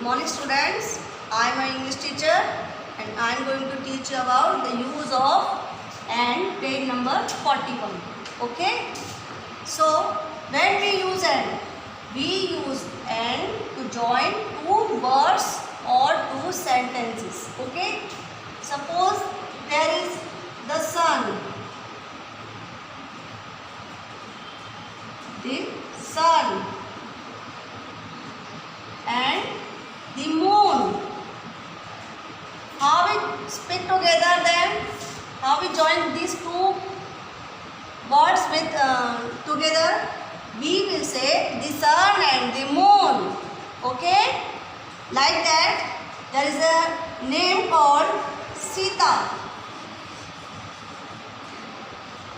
morning students, I am an English teacher and I am going to teach you about the use of and, page number 41. Okay. So when we use and, we use and to join two words or two sentences. Okay. Suppose there is the sun. The sun and the moon. How we speak together then? How we join these two words with together? We will say the sun and the moon. Okay? Like that, there is a name called Sita.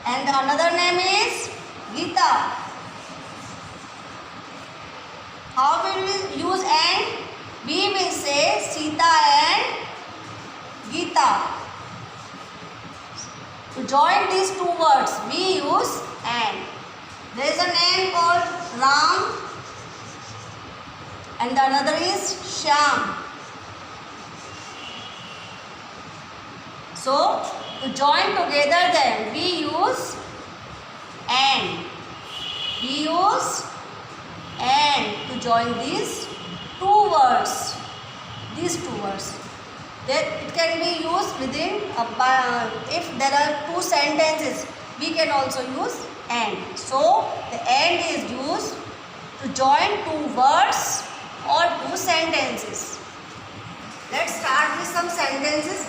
And another name is Gita. How will we use and? We will say Sita and Gita. To join these two words, we use and. There is a name called Ram and the another is Shyam. So, to join together then, we use and. We use and to join these two words. These two words. It can be used within if there are two sentences, we can also use and. So the and is used to join two words or two sentences. Let's start with some sentences.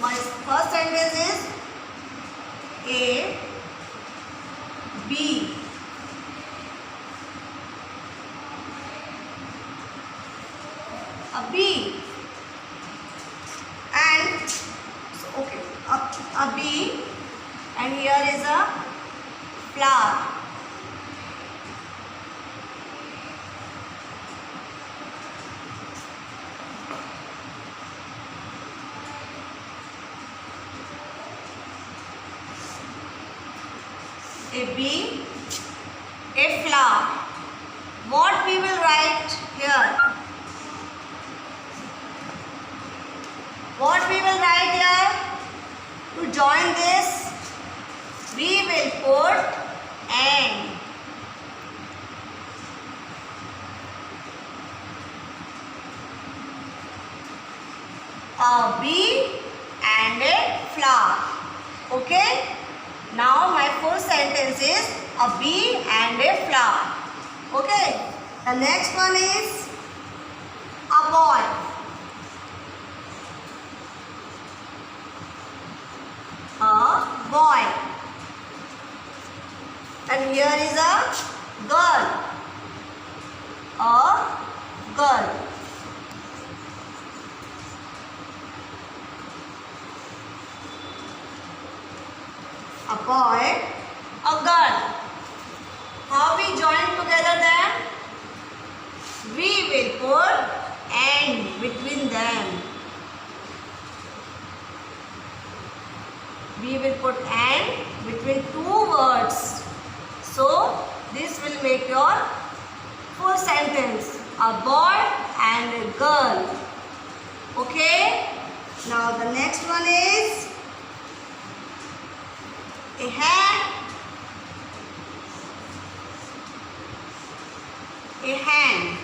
My first sentence is A, B. A bee and okay, a bee and here is a flower. A bee, a flower. What we will write here? What we will write here? To join this, we will put and. A bee and a flower. Okay? Now my full sentence is a bee and a flower. Okay? The next one is a boy. A boy and here is a girl. A girl. A boy, a girl. How we join together then? We will put and between them. We will put and between two words. So, this will make your full sentence. A boy and a girl. Okay? Now, the next one is a hand. A hand.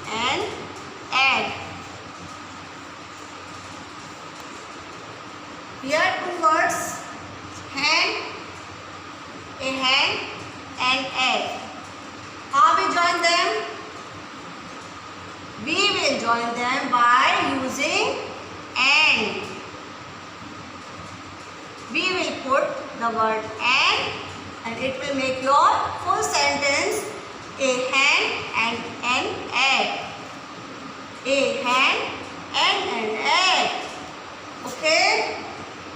And egg. Here two words, hand, a hand and egg. How we join them? We will join them by using and. We will put the word and it will make your full sentence a hand and an egg. A hand and an egg. Okay?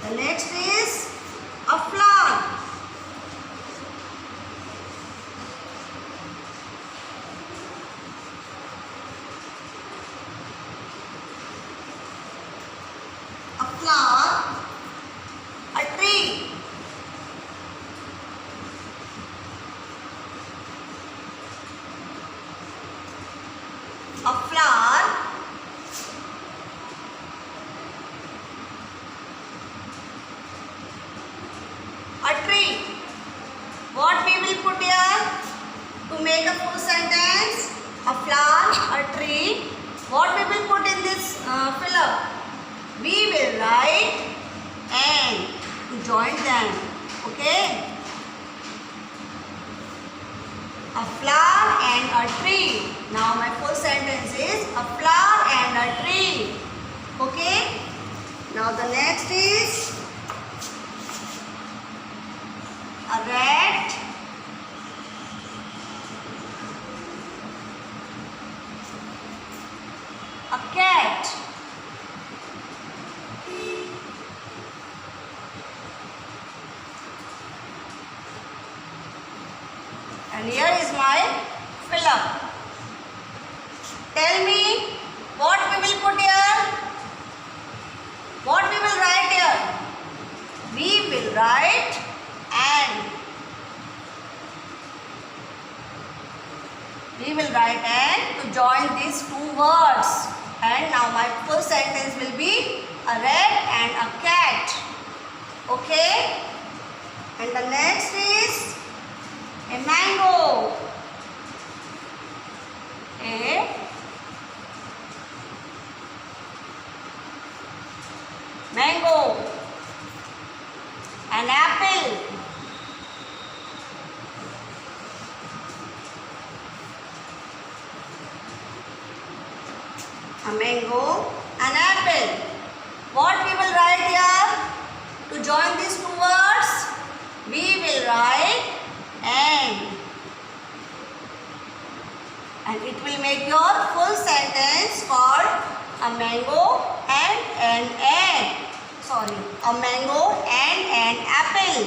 The next is a flower. A flower, a tree. tree. What we will put here to make a full sentence? A flower, a tree. What we will put in this filler? We will write and to join them. Okay? A flower and a tree. Now my full sentence is a flower and a tree. Okay? Now the next is a rat, a cat, and here is my filler. Tell me what we will put here. What we will write here? We will write and. We will write and to join these two words. And now my full sentence will be a rat and a cat. Okay? And the next is a mango. A mango. An apple. A mango, an apple. What we will write here? To join these two words, we will write and it will make your full sentence called a mango and an egg. Sorry, a mango and an apple.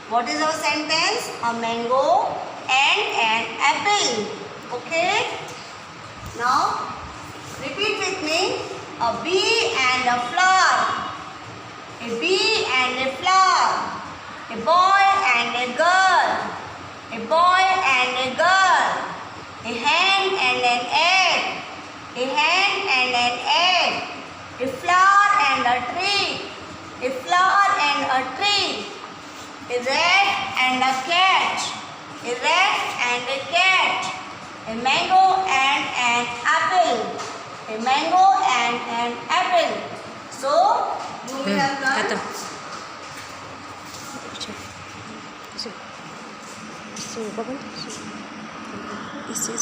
What is our sentence? A mango and an apple. Okay? Now, repeat with me. A bee and a flower. A bee and a flower. A boy and a girl. A boy and a girl. A hen and an egg. A hen and an egg. A flower and a tree. A flower and a tree. A rat and a cat. A rat and a cat. A mango and an apple. A mango and an apple. So, you have learned. इससे